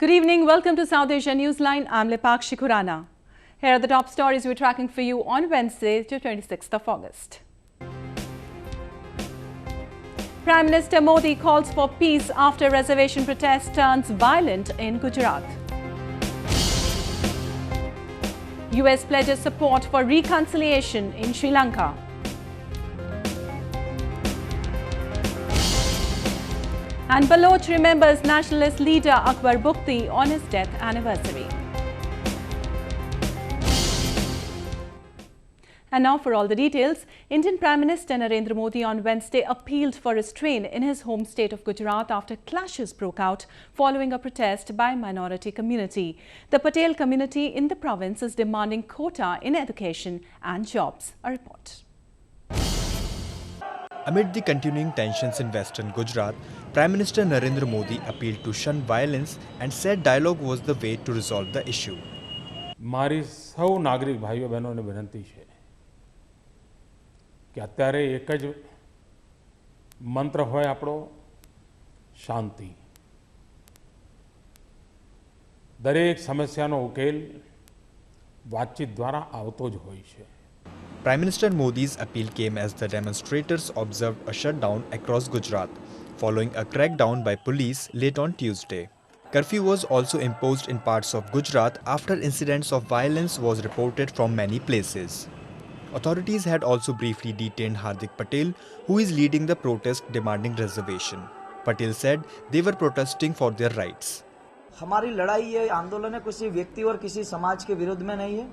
Good evening. Welcome to South Asia Newsline. I'm Lipakshi Khurana. Here are the top stories we're tracking for you on Wednesday, the 26th of August. Prime Minister Modi calls for peace after reservation protest turns violent in Gujarat. US pledges support for reconciliation in Sri Lanka. And Baloch remembers nationalist leader Akbar Bugti on his death anniversary. And now for all the details, Indian Prime Minister Narendra Modi on Wednesday appealed for restraint in his home state of Gujarat after clashes broke out following a protest by a minority community. The Patel community in the province is demanding quota in education and jobs. A report. Amid the continuing tensions in western Gujarat, Prime Minister Narendra Modi appealed to shun violence and said dialogue was the way to resolve the issue. મારી સૌ નાગરિક ભાઈઓ બહેનોને વિનંતી છે કે અત્યારે એક જ મંત્ર હોય આપણો શાંતિ. દરેક સમસ્યાનો ઉકેલ વાતચીત દ્વારા આવતો જ હોય છે. Prime Minister Modi's appeal came as the demonstrators observed a shutdown across Gujarat, following a crackdown by police late on Tuesday. Curfew was also imposed in parts of Gujarat after incidents of violence was reported from many places. Authorities had also briefly detained Hardik Patel, who is leading the protest demanding reservation. Patel said they were protesting for their rights. हमारी लड़ाई ये आंदोलन है किसी व्यक्ति और किसी समाज के विरोध में नहीं है.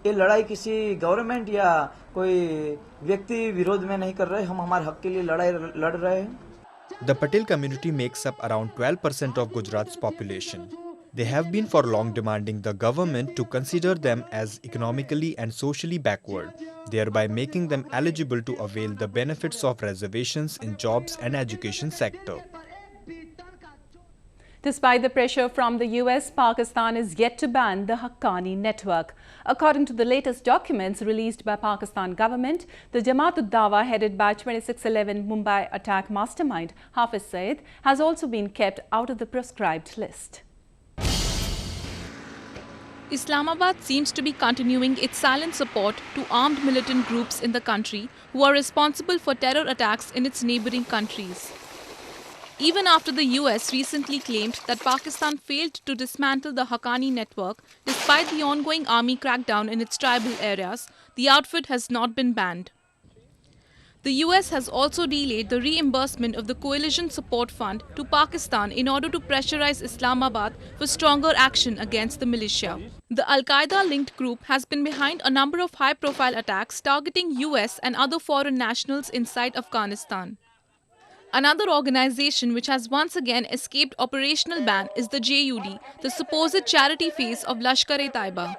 ये लड़ाई किसी गवर्नमेंट या कोई व्यक्ति विरोध में नहीं कर रहे. हम हमारे हक के लिए लड़ाई लड़ रहे हैं. The Patel community makes up around 12% of Gujarat's population. They have been for long demanding the government to consider them as economically and socially backward, thereby making them eligible to avail the benefits of reservations in jobs and education sector. Despite the pressure from the US, Pakistan is yet to ban the Haqqani network. According to the latest documents released by Pakistan government, the Jamaat-ud-Dawa headed by 2611 Mumbai attack mastermind Hafiz Saeed has also been kept out of the proscribed list. Islamabad seems to be continuing its silent support to armed militant groups in the country who are responsible for terror attacks in its neighboring countries. Even after the US recently claimed that Pakistan failed to dismantle the Haqqani network despite the ongoing army crackdown in its tribal areas, the outfit has not been banned. The US has also delayed the reimbursement of the Coalition Support Fund to Pakistan in order to pressurize Islamabad for stronger action against the militia. The Al-Qaeda-linked group has been behind a number of high-profile attacks targeting US and other foreign nationals inside Afghanistan. Another organization which has once again escaped operational ban is the JUD, the supposed charity face of Lashkar-e-Taiba.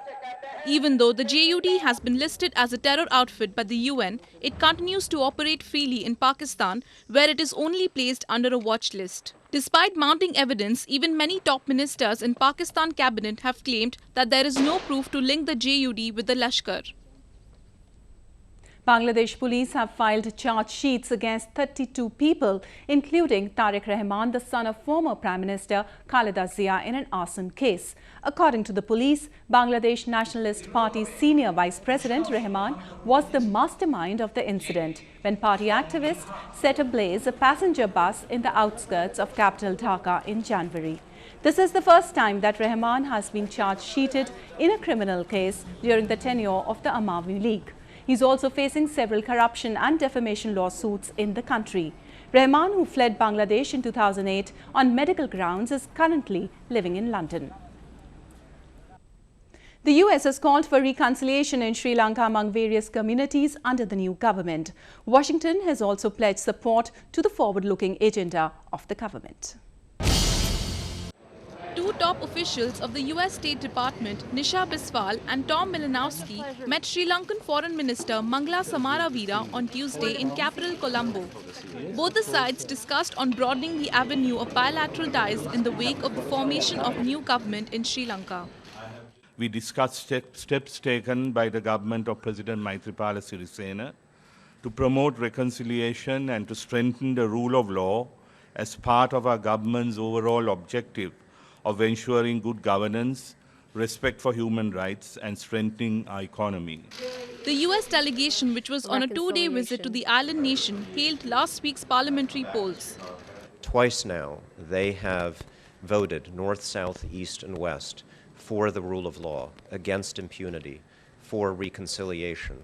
Even though the JUD has been listed as a terror outfit by the UN, it continues to operate freely in Pakistan, where it is only placed under a watch list. Despite mounting evidence, even many top ministers in Pakistan cabinet have claimed that there is no proof to link the JUD with the Lashkar. Bangladesh police have filed charge sheets against 32 people, including Tariq Rahman, the son of former Prime Minister Khaleda Zia, in an arson case. According to the police, Bangladesh Nationalist Party's senior Vice President Rahman was the mastermind of the incident when party activists set ablaze a passenger bus in the outskirts of capital Dhaka in January. This is the first time that Rahman has been charge sheeted in a criminal case during the tenure of the Awami League. He's also facing several corruption and defamation lawsuits in the country. Rahman, who fled Bangladesh in 2008 on medical grounds, is currently living in London. The US has called for reconciliation in Sri Lanka among various communities under the new government. Washington has also pledged support to the forward-looking agenda of the government. Two top officials of the US State Department, Nisha Biswal and Tom Malinowski, met Sri Lankan Foreign Minister Mangala Samaravira on Tuesday in capital Colombo. Both the sides discussed on broadening the avenue of bilateral ties in the wake of the formation of new government in Sri Lanka. We discussed steps taken by the government of President Maithripala Sirisena to promote reconciliation and to strengthen the rule of law as part of our government's overall objective of ensuring good governance, respect for human rights, and strengthening our economy. The US delegation, which was on a 2-day visit to the island nation, hailed last week's parliamentary polls. Twice now, they have voted north, south, east, and west for the rule of law, against impunity, for reconciliation,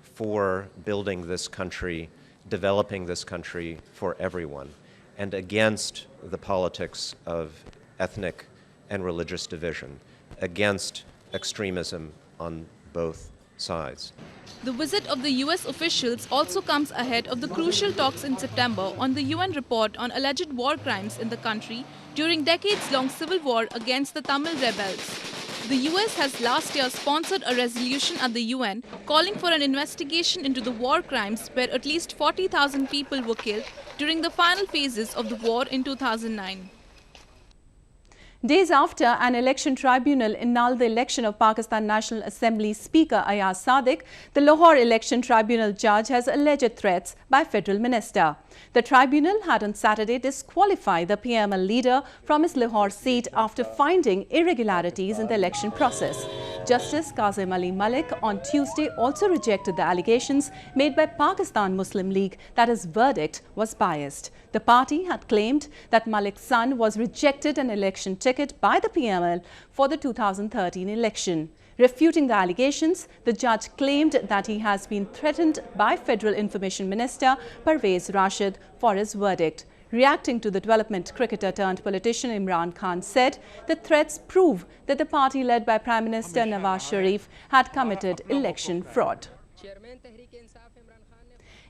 for building this country, developing this country for everyone, and against the politics of ethnic and religious division, against extremism on both sides. The visit of the US officials also comes ahead of the crucial talks in September on the UN report on alleged war crimes in the country during decades-long civil war against the Tamil rebels. The US has last year sponsored a resolution at the UN calling for an investigation into the war crimes where at least 40,000 people were killed during the final phases of the war in 2009. Days after an election tribunal annulled the election of Pakistan National Assembly Speaker Ayaz Sadiq, the Lahore Election Tribunal judge has alleged threats by federal minister. The tribunal had on Saturday disqualified the PML leader from his Lahore seat after finding irregularities in the election process. Justice Kazim Ali Malik on Tuesday also rejected the allegations made by Pakistan Muslim League that his verdict was biased. The party had claimed that Malik's son was rejected an election ticket by the PML for the 2013 election. Refuting the allegations, the judge claimed that he has been threatened by Federal Information Minister Parvez Rashid for his verdict. Reacting to the development, cricketer turned politician Imran Khan said the threats prove that the party led by Prime Minister Nawaz Sharif had committed election fraud.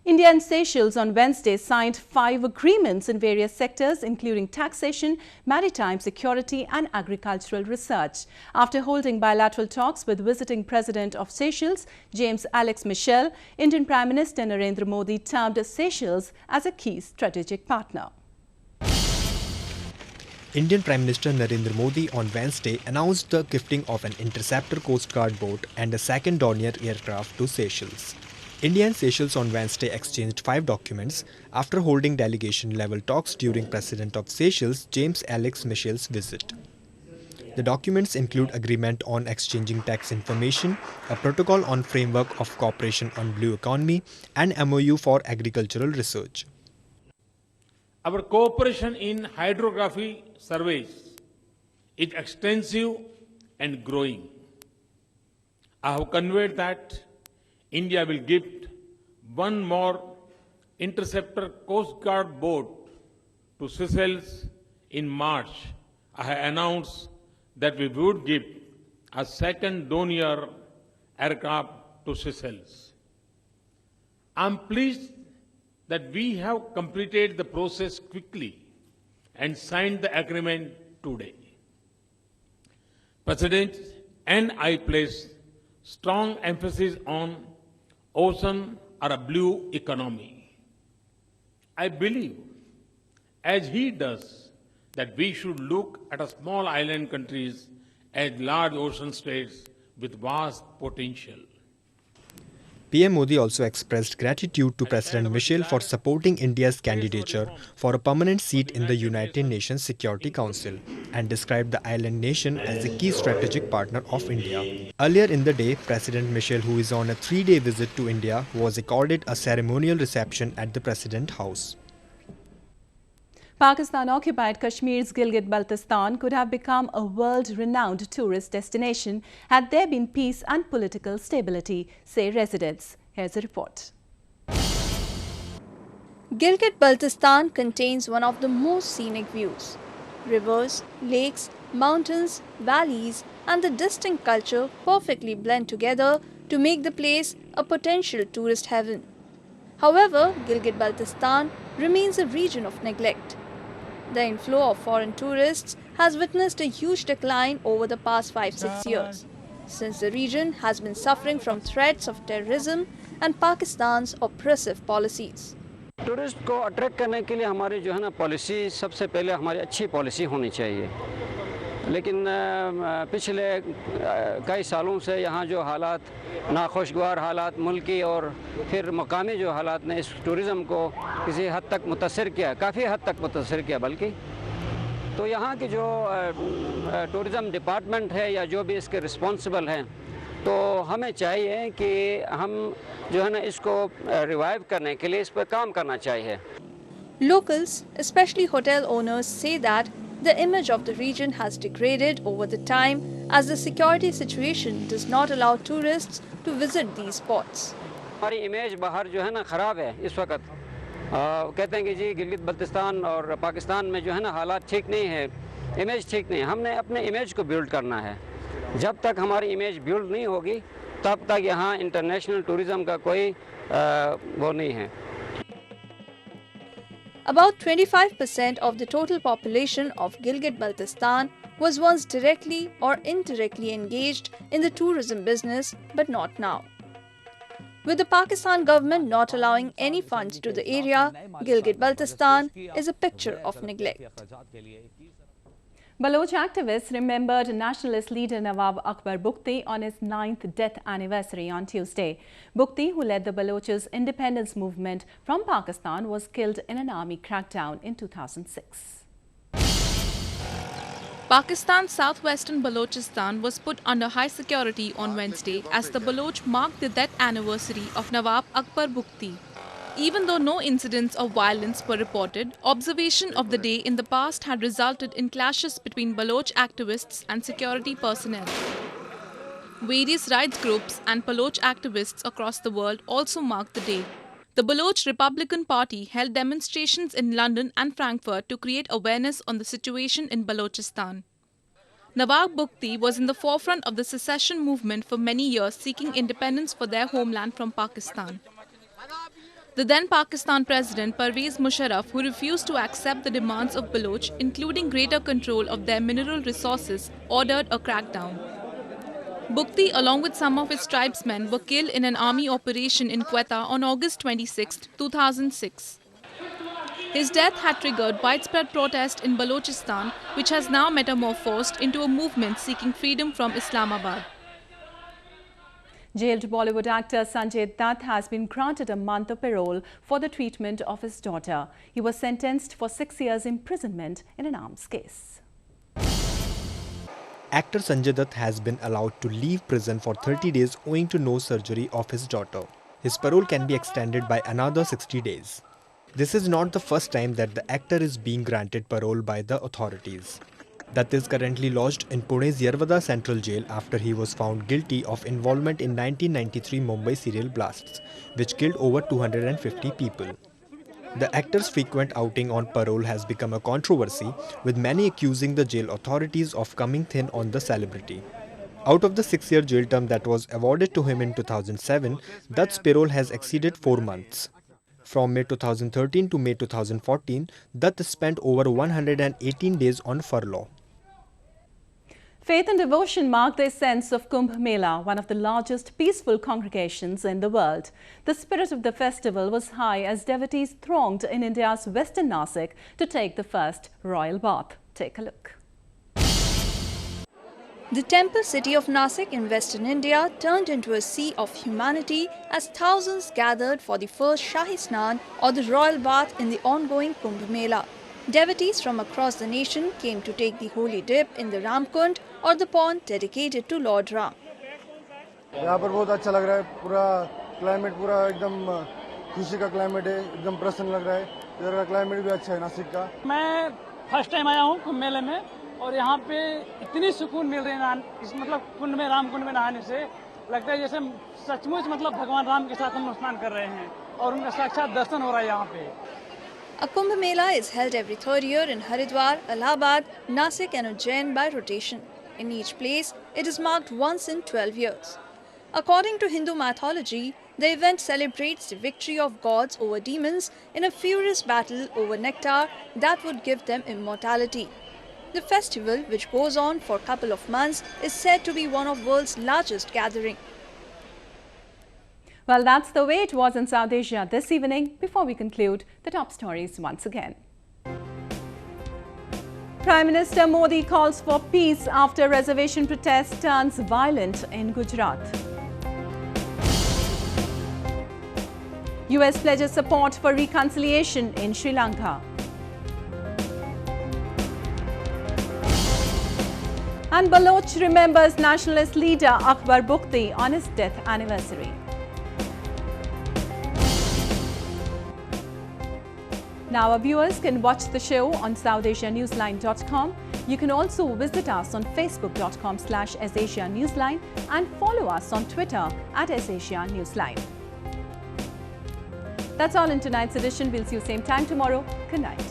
India and Seychelles on Wednesday signed 5 agreements in various sectors, including taxation, maritime security and agricultural research. After holding bilateral talks with visiting President of Seychelles, James Alex Michel, Indian Prime Minister Narendra Modi termed Seychelles as a key strategic partner. Indian Prime Minister Narendra Modi on Wednesday announced the gifting of an interceptor Coast Guard boat and a second Dornier aircraft to Seychelles. India and Seychelles on Wednesday exchanged 5 documents after holding delegation-level talks during President of Seychelles James Alex Michel's visit. The documents include agreement on exchanging tax information, a protocol on framework of cooperation on blue economy, and MOU for agricultural research. Our cooperation in hydrography surveys is extensive and growing. I have conveyed that India will gift 1 more interceptor Coast Guard boat to Seychelles in March. I have announced that we would give a second Dornier aircraft to Seychelles. I am pleased that we have completed the process quickly and signed the agreement today. President and I place strong emphasis on ocean or a blue economy. I believe, as he does, that we should look at a small island countries as large ocean states with vast potential. PM Modi also expressed gratitude to President Michel for supporting India's candidature for a permanent seat in the United Nations Security Council and described the island nation as a key strategic partner of India. Earlier in the day, President Michel, who is on a 3-day visit to India, was accorded a ceremonial reception at the President House. Pakistan-occupied Kashmir's Gilgit-Baltistan could have become a world-renowned tourist destination had there been peace and political stability, say residents. Here's a report. Gilgit-Baltistan contains one of the most scenic views. Rivers, lakes, mountains, valleys and the distinct culture perfectly blend together to make the place a potential tourist heaven. However, Gilgit-Baltistan remains a region of neglect. The inflow of foreign tourists has witnessed a huge decline over the past 5-6 years, since the region has been suffering from threats of terrorism and Pakistan's oppressive policies. Tourist को attract करने के लिए हमारी जो है ना policy सबसे पहले हमारी अच्छी पॉलिसी होनी चाहिए, लेकिन पिछले कई सालों से यहाँ जो हालात नाखुशगवार हालात मुल्की और फिर मकामी जो हालात ने इस टूरिज़म को किसी हद तक मुतासिर किया, काफ़ी हद तक मुतासिर किया बल्कि, तो यहाँ की जो टूरिज़म डिपार्टमेंट है या जो भी इसके रिस्पॉन्सिबल हैं, तो हमें चाहिए कि हम जो है ना इसको रिवाइव करने के लिए इस पर काम करना चाहिए. Locals, especially hotel owners, say that the image of the region has degraded over the time as the security situation does not allow tourists to visit these spots. हमारी इमेज बाहर जो है ना ख़राब है इस वक्त. कहते हैं कि जी गिलगित बल्तिस्तान और पाकिस्तान में जो है ना हालात ठीक नहीं है, इमेज ठीक नहीं है. हमने अपने इमेज को बिल्ड करना है. जब तक हमारी इमेज बिल्ड नहीं होगी तब तक यहाँ इंटरनेशनल टूरिज़म का कोई वो नहीं है. About 25% of the total population of Gilgit-Baltistan was once directly or indirectly engaged in the tourism business, but not now. With the Pakistan government not allowing any funds to the area, Gilgit-Baltistan is a picture of neglect. Baloch activists remembered nationalist leader Nawab Akbar Bugti on his 9th death anniversary on Tuesday. Bugti, who led the Baloch's independence movement from Pakistan, was killed in an army crackdown in 2006. Pakistan's southwestern Balochistan was put under high security on Wednesday as the Baloch marked the death anniversary of Nawab Akbar Bugti. Even though no incidents of violence were reported, observation of the day in the past had resulted in clashes between Baloch activists and security personnel. Various rights groups and Baloch activists across the world also marked the day. The Baloch Republican Party held demonstrations in London and Frankfurt to create awareness on the situation in Balochistan. Nawab Bugti was in the forefront of the secession movement for many years, seeking independence for their homeland from Pakistan. The then Pakistan President Pervez Musharraf, who refused to accept the demands of Baloch, including greater control of their mineral resources, ordered a crackdown. Bugti, along with some of his tribesmen, were killed in an army operation in Quetta on August 26, 2006. His death had triggered widespread protest in Balochistan, which has now metamorphosed into a movement seeking freedom from Islamabad. Jailed Bollywood actor Sanjay Dutt has been granted a month of parole for the treatment of his daughter. He was sentenced for 6 years imprisonment in an arms case. Actor Sanjay Dutt has been allowed to leave prison for 30 days owing to no surgery of his daughter. His parole can be extended by another 60 days. This is not the first time that the actor is being granted parole by the authorities. Dutt is currently lodged in Pune's Yerwada Central Jail after he was found guilty of involvement in 1993 Mumbai serial blasts, which killed over 250 people. The actor's frequent outing on parole has become a controversy, with many accusing the jail authorities of coming thin on the celebrity. Out of the 6-year jail term that was awarded to him in 2007, Dutt's parole has exceeded 4 months. From May 2013 to May 2014, Dutt spent over 118 days on furlough. Faith and devotion mark the essence of Kumbh Mela, one of the largest peaceful congregations in the world. The spirit of the festival was high as devotees thronged in India's western Nasik to take the first royal bath. Take a look. The temple city of Nasik in western India turned into a sea of humanity as thousands gathered for the first Shahi Snan or the royal bath in the ongoing Kumbh Mela. Devotees from across the nation came to take the holy dip in the Ramkund or the pond dedicated to Lord Ram. यहाँ पर बहुत अच्छा लग रहा है, पूरा climate पूरा एकदम खुशी का क्लाइमेट है, एकदम प्रसन्न लग रहा है. इधर का क्लाइमेट भी अच्छा है नासिक का. मैं फर्स्ट टाइम आया हूँ कुंभ मेले में और यहाँ पे इतनी सुकून मिल रही है इस मतलब कुंड में राम कुंड में नहाने से लगता है जैसे सचमुच मतलब भगवान राम के साथ हम स्नान कर रहे हैं और उनका साक्षात दर्शन हो रहा है यहाँ पे. A Kumbh Mela is held every third year in Haridwar, Allahabad, Nasik and Ujjain by rotation. In each place, it is marked once in 12 years. According to Hindu mythology, the event celebrates the victory of gods over demons in a furious battle over nectar that would give them immortality. The festival, which goes on for a couple of months, is said to be one of the world's largest gatherings. Well, that's the way it was in South Asia this evening. Before we conclude, the top stories once again. Prime Minister Modi calls for peace after reservation protest turns violent in Gujarat. US pledges support for reconciliation in Sri Lanka. And Baloch remembers nationalist leader Akbar Bugti on his death anniversary. Now our viewers can watch the show on SouthAsiaNewsline.com. You can also visit us on Facebook.com/SAsiaNewsline and follow us on Twitter @SAsiaNewsline. That's all in tonight's edition. We'll see you same time tomorrow. Good night.